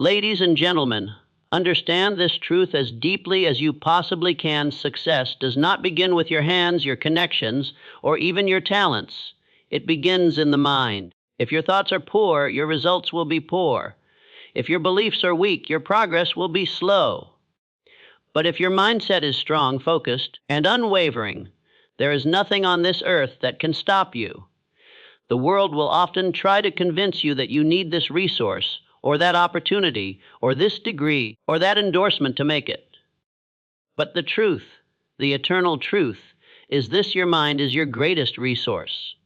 Ladies and gentlemen, understand this truth as deeply as you possibly can. Success does not begin with your hands, your connections, or even your talents. It begins in the mind. If your thoughts are poor, your results will be poor. If your beliefs are weak, your progress will be slow. But if your mindset is strong, focused, and unwavering, there is nothing on this earth that can stop you. The world will often try to convince you that you need this resource, or that opportunity, or this degree, or that endorsement to make it. But the truth, the eternal truth, is this: your mind is your greatest resource.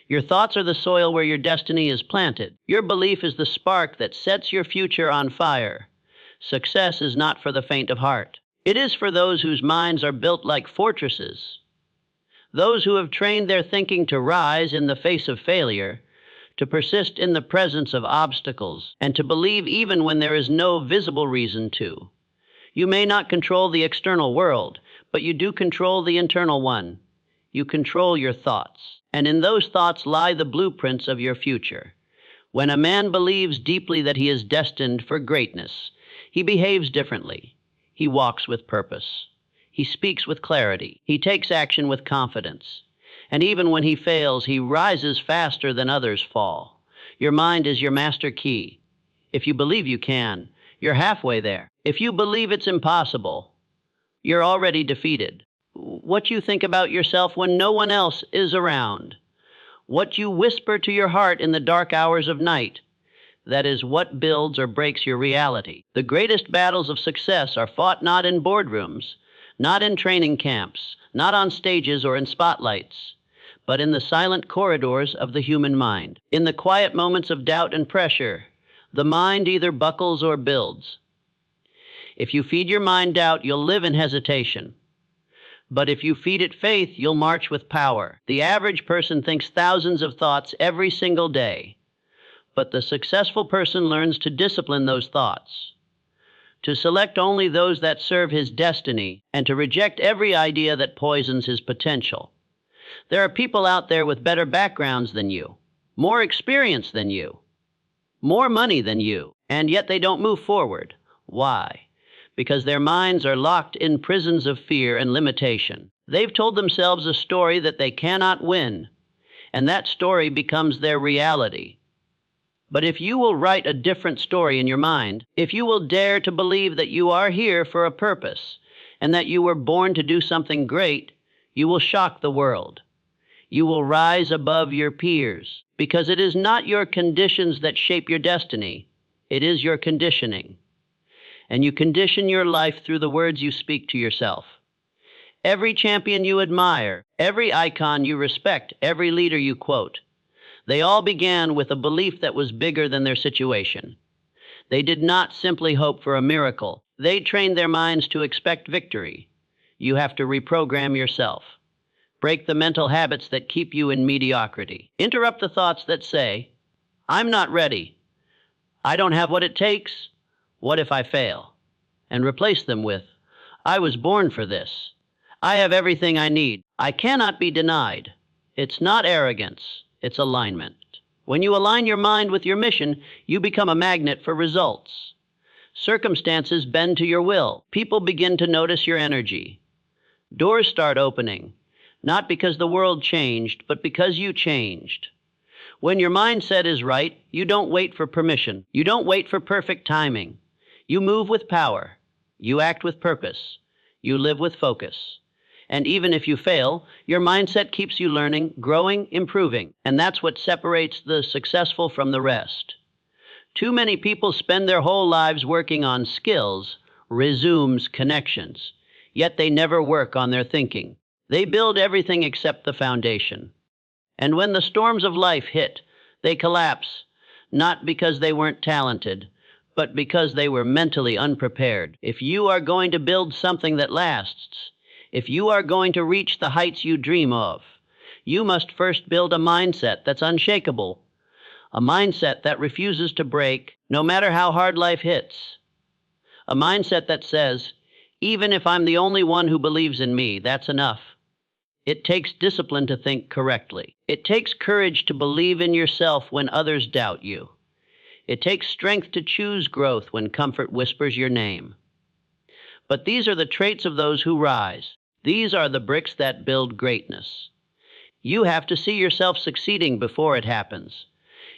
Your thoughts are the soil where your destiny is planted. Your belief is the spark that sets your future on fire. Success is not for the faint of heart. It is for those whose minds are built like fortresses. Those who have trained their thinking to rise in the face of failure, to persist in the presence of obstacles, and to believe even when there is no visible reason to. You may not control the external world, but you do control the internal one. You control your thoughts, and in those thoughts lie the blueprints of your future. When a man believes deeply that he is destined for greatness, he behaves differently. He walks with purpose. He speaks with clarity. He takes action with confidence. And even when he fails, he rises faster than others fall. Your mind is your master key. If you believe you can, you're halfway there. If you believe it's impossible, you're already defeated. What you think about yourself when no one else is around, what you whisper to your heart in the dark hours of night, that is what builds or breaks your reality. The greatest battles of success are fought not in boardrooms, not in training camps, not on stages or in spotlights, but in the silent corridors of the human mind. In the quiet moments of doubt and pressure, the mind either buckles or builds. If you feed your mind doubt, you'll live in hesitation. But if you feed it faith, you'll march with power. The average person thinks thousands of thoughts every single day, but the successful person learns to discipline those thoughts, to select only those that serve his destiny, and to reject every idea that poisons his potential. There are people out there with better backgrounds than you, more experience than you, more money than you, and yet they don't move forward. Why? Because their minds are locked in prisons of fear and limitation. They've told themselves a story that they cannot win, and that story becomes their reality. But if you will write a different story in your mind, if you will dare to believe that you are here for a purpose, and that you were born to do something great, you will shock the world. You will rise above your peers, because it is not your conditions that shape your destiny. It is your conditioning. And you condition your life through the words you speak to yourself. Every champion you admire, every icon you respect, every leader you quote, they all began with a belief that was bigger than their situation. They did not simply hope for a miracle. They trained their minds to expect victory. You have to reprogram yourself. Break the mental habits that keep you in mediocrity. Interrupt the thoughts that say, "I'm not ready. I don't have what it takes. What if I fail?" And replace them with, "I was born for this. I have everything I need. I cannot be denied." It's not arrogance, it's alignment. When you align your mind with your mission, you become a magnet for results. Circumstances bend to your will. People begin to notice your energy. Doors start opening, not because the world changed, but because you changed. When your mindset is right, you don't wait for permission. You don't wait for perfect timing. You move with power. You act with purpose. You live with focus. And even if you fail, your mindset keeps you learning, growing, improving. And that's what separates the successful from the rest. Too many people spend their whole lives working on skills, resumes, connections, yet they never work on their thinking. They build everything except the foundation. And when the storms of life hit, they collapse, not because they weren't talented, but because they were mentally unprepared. If you are going to build something that lasts, if you are going to reach the heights you dream of, you must first build a mindset that's unshakable, a mindset that refuses to break no matter how hard life hits, a mindset that says, even if I'm the only one who believes in me, that's enough. It takes discipline to think correctly. It takes courage to believe in yourself when others doubt you. It takes strength to choose growth when comfort whispers your name. But these are the traits of those who rise. These are the bricks that build greatness. You have to see yourself succeeding before it happens.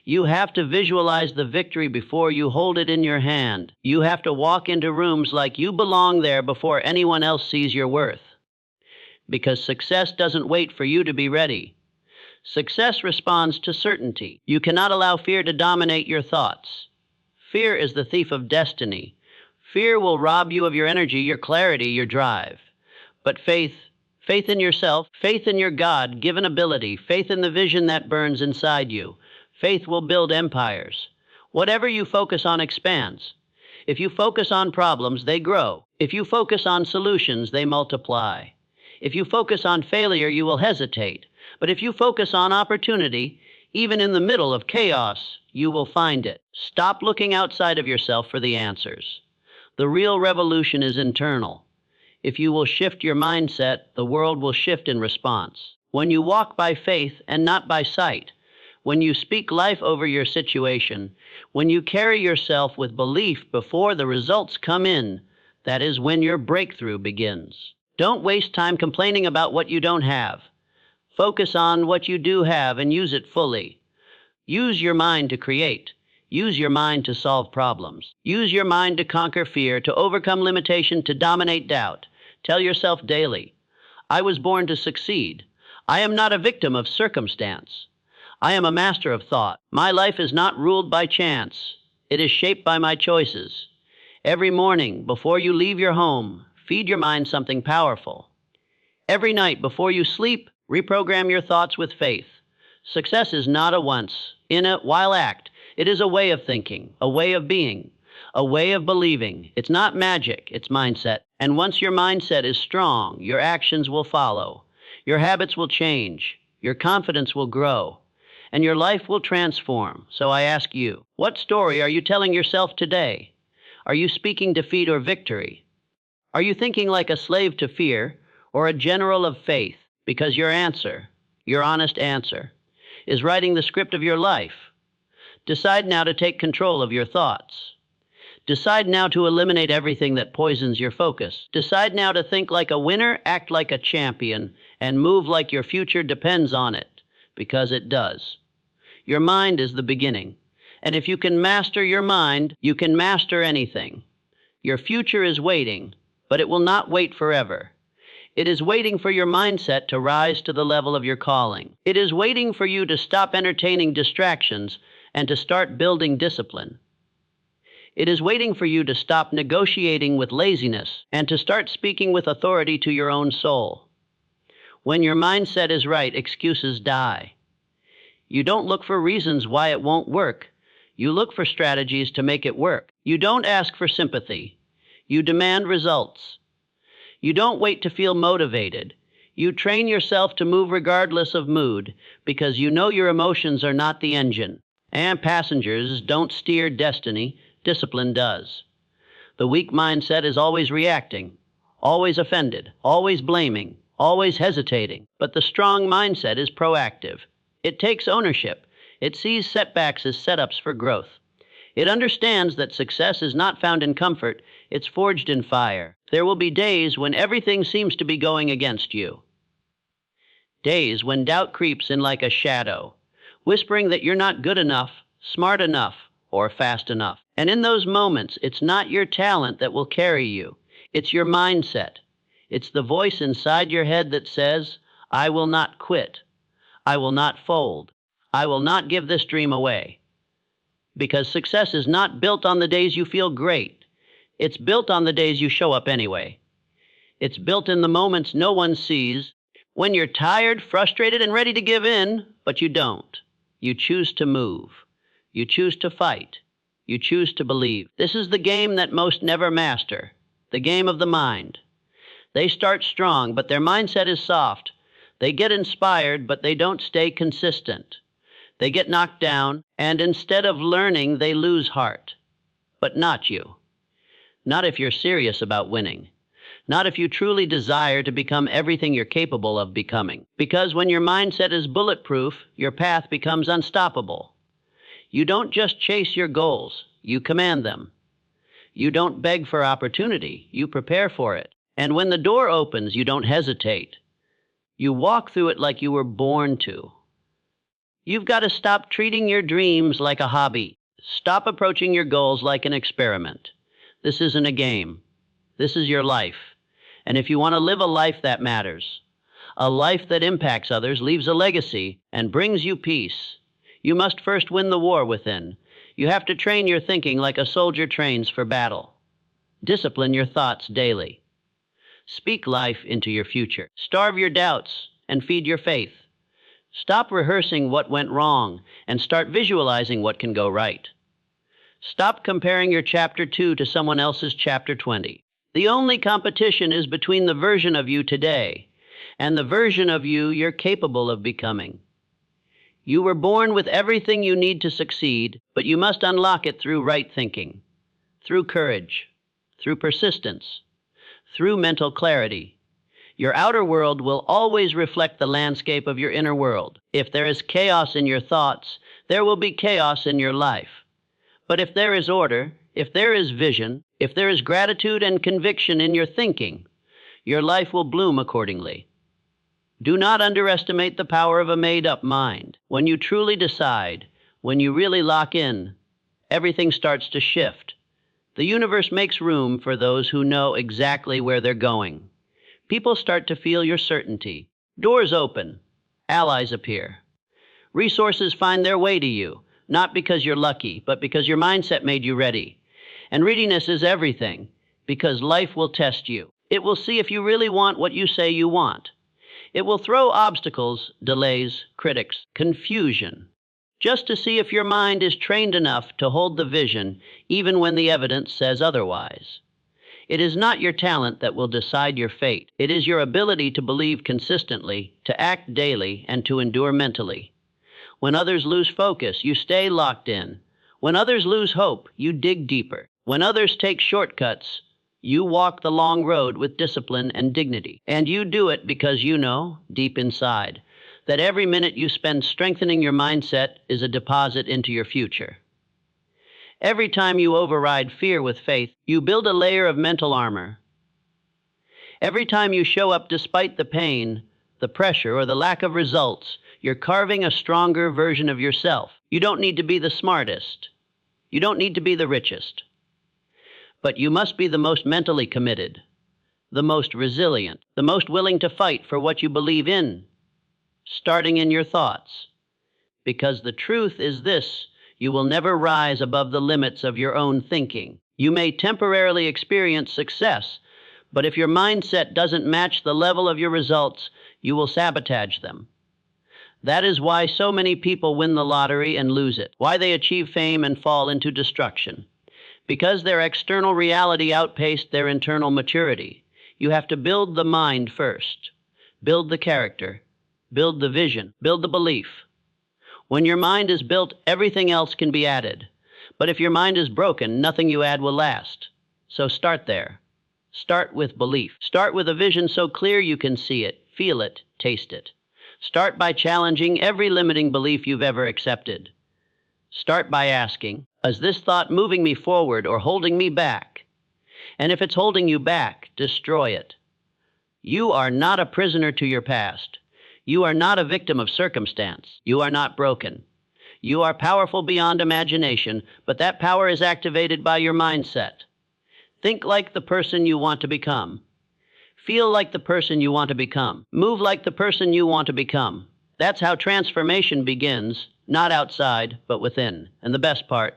You have to visualize the victory before you hold it in your hand. You have to walk into rooms like you belong there before anyone else sees your worth. Because success doesn't wait for you to be ready. Success responds to certainty. You cannot allow fear to dominate your thoughts. Fear is the thief of destiny. Fear will rob you of your energy, your clarity, your drive. But faith in yourself, faith in your God-given ability, faith in the vision that burns inside you, faith will build empires. Whatever you focus on expands. If you focus on problems, they grow. If you focus on solutions, they multiply. If you focus on failure, you will hesitate. But if you focus on opportunity, even in the middle of chaos, you will find it. Stop looking outside of yourself for the answers. The real revolution is internal. If you will shift your mindset, the world will shift in response. When you walk by faith and not by sight, when you speak life over your situation, when you carry yourself with belief before the results come in, that is when your breakthrough begins. Don't waste time complaining about what you don't have. Focus on what you do have and use it fully. Use your mind to create. Use your mind to solve problems. Use your mind to conquer fear, to overcome limitation, to dominate doubt. Tell yourself daily, I was born to succeed. I am not a victim of circumstance. I am a master of thought. My life is not ruled by chance. It is shaped by my choices. Every morning, before you leave your home, feed your mind something powerful. Every night, before you sleep, reprogram your thoughts with faith. Success is not a once, in a while act. It is a way of thinking, a way of being, a way of believing. It's not magic, it's mindset. And once your mindset is strong, your actions will follow. Your habits will change. Your confidence will grow. And your life will transform. So I ask you, what story are you telling yourself today? Are you speaking defeat or victory? Are you thinking like a slave to fear or a general of faith? Because your answer, your honest answer, is writing the script of your life. Decide now to take control of your thoughts. Decide now to eliminate everything that poisons your focus. Decide now to think like a winner, act like a champion, and move like your future depends on it, because it does. Your mind is the beginning, and if you can master your mind, you can master anything. Your future is waiting, but it will not wait forever. It is waiting for your mindset to rise to the level of your calling. It is waiting for you to stop entertaining distractions and to start building discipline. It is waiting for you to stop negotiating with laziness and to start speaking with authority to your own soul. When your mindset is right, excuses die. You don't look for reasons why it won't work. You look for strategies to make it work. You don't ask for sympathy. You demand results. You don't wait to feel motivated. You train yourself to move regardless of mood because you know your emotions are not the engine. And passengers don't steer destiny, discipline does. The weak mindset is always reacting, always offended, always blaming, always hesitating. But the strong mindset is proactive. It takes ownership. It sees setbacks as setups for growth. It understands that success is not found in comfort, it's forged in fire. There will be days when everything seems to be going against you. Days when doubt creeps in like a shadow, whispering that you're not good enough, smart enough, or fast enough. And in those moments, it's not your talent that will carry you. It's your mindset. It's the voice inside your head that says, I will not quit. I will not fold. I will not give this dream away. Because success is not built on the days you feel great. It's built on the days you show up anyway. It's built in the moments no one sees, when you're tired, frustrated, and ready to give in, but you don't. You choose to move. You choose to fight. You choose to believe. This is the game that most never master, the game of the mind. They start strong, but their mindset is soft. They get inspired, but they don't stay consistent. They get knocked down, and instead of learning, they lose heart. But not you. Not if you're serious about winning. Not if you truly desire to become everything you're capable of becoming. Because when your mindset is bulletproof, your path becomes unstoppable. You don't just chase your goals, you command them. You don't beg for opportunity, you prepare for it. And when the door opens, you don't hesitate. You walk through it like you were born to. You've got to stop treating your dreams like a hobby. Stop approaching your goals like an experiment. This isn't a game. This is your life. And if you want to live a life that matters, a life that impacts others, leaves a legacy, and brings you peace, you must first win the war within. You have to train your thinking like a soldier trains for battle. Discipline your thoughts daily. Speak life into your future. Starve your doubts and feed your faith. Stop rehearsing what went wrong and start visualizing what can go right. Stop comparing your chapter 2 to someone else's chapter 20. The only competition is between the version of you today and the version of you you're capable of becoming. You were born with everything you need to succeed, but you must unlock it through right thinking, through courage, through persistence, through mental clarity. Your outer world will always reflect the landscape of your inner world. If there is chaos in your thoughts, there will be chaos in your life. But if there is order, if there is vision, if there is gratitude and conviction in your thinking, your life will bloom accordingly. Do not underestimate the power of a made-up mind. When you truly decide, when you really lock in, everything starts to shift. The universe makes room for those who know exactly where they're going. People start to feel your certainty. Doors open. Allies appear. Resources find their way to you, not because you're lucky, but because your mindset made you ready. And readiness is everything, because life will test you. It will see if you really want what you say you want. It will throw obstacles, delays, critics, confusion, just to see if your mind is trained enough to hold the vision, even when the evidence says otherwise. It is not your talent that will decide your fate. It is your ability to believe consistently, to act daily, and to endure mentally. When others lose focus, you stay locked in. When others lose hope, you dig deeper. When others take shortcuts, you walk the long road with discipline and dignity. And you do it because you know, deep inside, that every minute you spend strengthening your mindset is a deposit into your future. Every time you override fear with faith, you build a layer of mental armor. Every time you show up despite the pain, the pressure, or the lack of results, you're carving a stronger version of yourself. You don't need to be the smartest. You don't need to be the richest. But you must be the most mentally committed, the most resilient, the most willing to fight for what you believe in, starting in your thoughts. Because the truth is this: you will never rise above the limits of your own thinking. You may temporarily experience success, but if your mindset doesn't match the level of your results, you will sabotage them. That is why so many people win the lottery and lose it, why they achieve fame and fall into destruction. Because their external reality outpaced their internal maturity. You have to build the mind first. Build the character. Build the vision. Build the belief. When your mind is built, everything else can be added. But if your mind is broken, nothing you add will last. So start there. Start with belief. Start with a vision so clear you can see it, feel it, taste it. Start by challenging every limiting belief you've ever accepted. Start by asking, is this thought moving me forward or holding me back? And if it's holding you back, destroy it. You are not a prisoner to your past. You are not a victim of circumstance. You are not broken. You are powerful beyond imagination, but that power is activated by your mindset. Think like the person you want to become. Feel like the person you want to become. Move like the person you want to become. That's how transformation begins, not outside, but within. And the best part,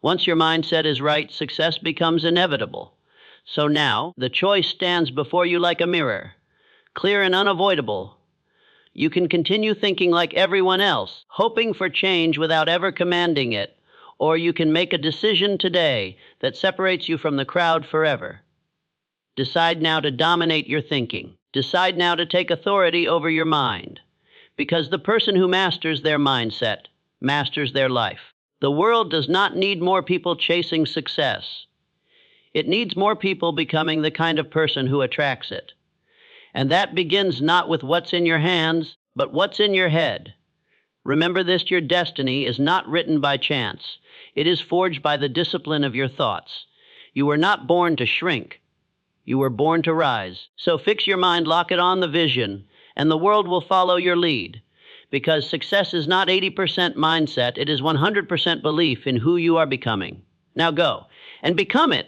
once your mindset is right, success becomes inevitable. So now, the choice stands before you like a mirror, clear and unavoidable. You can continue thinking like everyone else, hoping for change without ever commanding it, or you can make a decision today that separates you from the crowd forever. Decide now to dominate your thinking. Decide now to take authority over your mind. Because the person who masters their mindset masters their life. The world does not need more people chasing success. It needs more people becoming the kind of person who attracts it. And that begins not with what's in your hands, but what's in your head. Remember this: your destiny is not written by chance. It is forged by the discipline of your thoughts. You were not born to shrink. You were born to rise. So fix your mind, lock it on the vision, and the world will follow your lead. Because success is not 80% mindset, it is 100% belief in who you are becoming. Now go and become it.